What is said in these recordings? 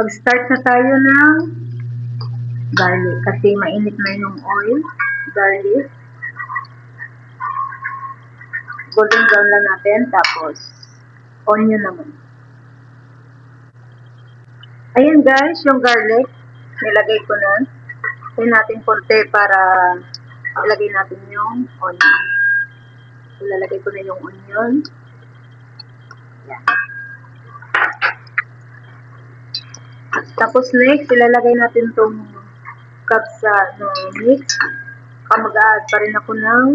Mag-start na tayo ng garlic kasi mainit na yung oil. Garlic. Golden brown lang natin. Tapos, onion naman. Ayan guys, yung garlic. Nilagay ko na. Tayo natin konti para ilagay natin yung onion. Ilalagay ko na yung onion. Yan. Tapos next, ilalagay natin itong kapsa no mix. Mag-add pa rin ako ng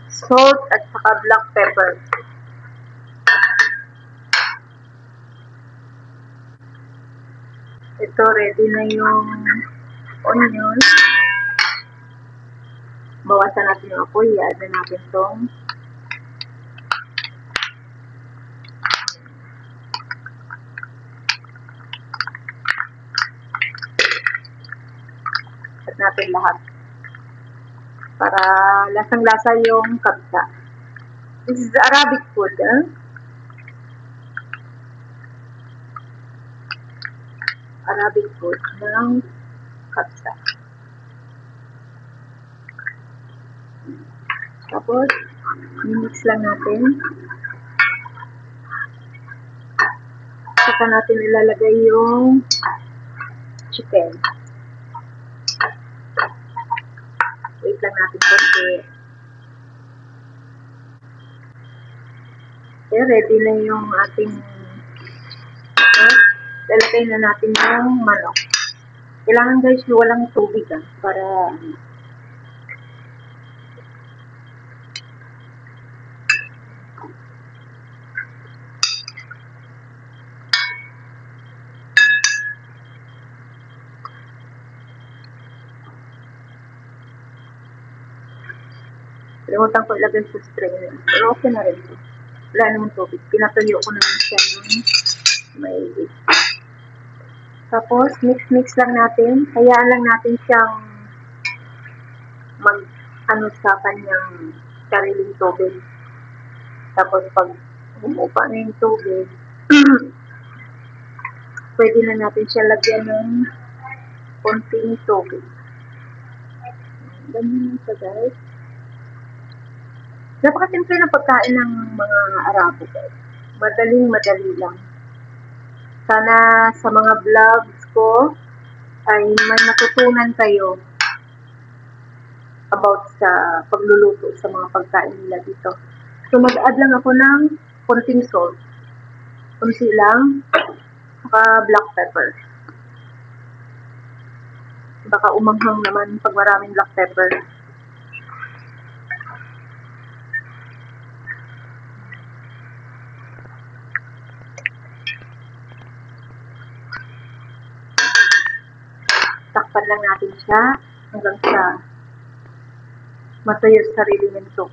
salt at saka black pepper. Ito, ready na yung onion. Bawasan natin yung apoy. I-add na natin itong add natin lahat para lasang-lasa yung kapsa. This is Arabic food. Arabic food ng kapsa. Tapos, mix lang natin. Saka natin ilalagay yung chicken. Wait lang natin konti. Okay, ready na yung ating lalagay na natin yung manok. Kailangan guys walang tubig para limutan ko ilagay sa strainer. Pero okay na rin. Wala naman tubig. Pinatuyo ko naman siya ng maigit. Tapos, mix lang natin. Hayaan lang natin siyang mag-ano sa kanyang sariling tubig. Tapos, pag umupa na yung tubig, pwede na natin siya lagyan ng konting tubig. Ganyan lang siya guys. Napakasimple na pagkain ng mga Arabo guys. Madaling-madali lang. Sana sa mga vlogs ko ay may natutunan kayo about sa pagluluto sa mga pagkain nila dito. So mag-add lang ako ng konting salt. Kunti lang. Saka black pepper. Baka umanghang naman pag maraming black pepper. Takpan lang natin siya hanggang sa matuyo sa sarili nito.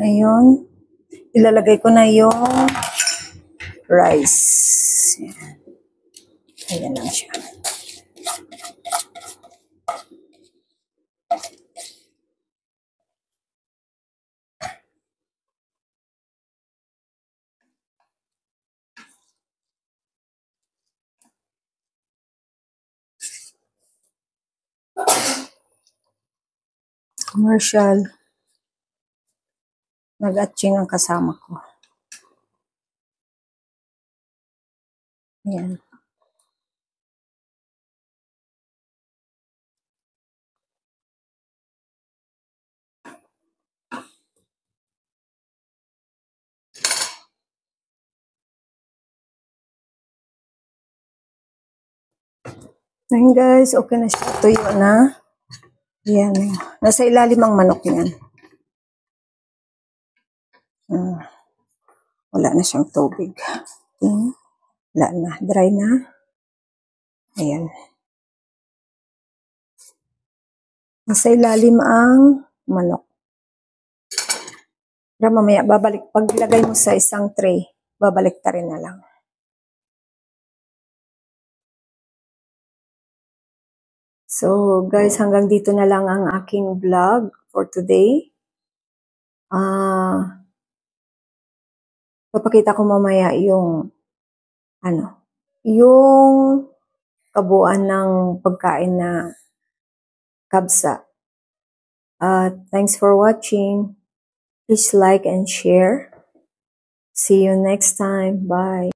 Ngayon, ilalagay ko na yung rice. Ayan lang siya. Commercial. Nag-atching ang kasama ko. Ayan. Ayan guys, okay na siya. Tuyo na. Ayan. Nasa ilalim ang manok yan. Wala na siyang tubig. Okay. Wala na. Dry na. Ayan. Nasa ilalim ang manok. Pero mamaya, babalik. Pag ilagay mo sa isang tray, babalik ta rin na lang. So, guys, hanggang dito na lang ang aking vlog for today. Papakita ko mamaya yung yung kabuuan ng pagkain na kabsa. Thanks for watching. Please like and share. See you next time. Bye.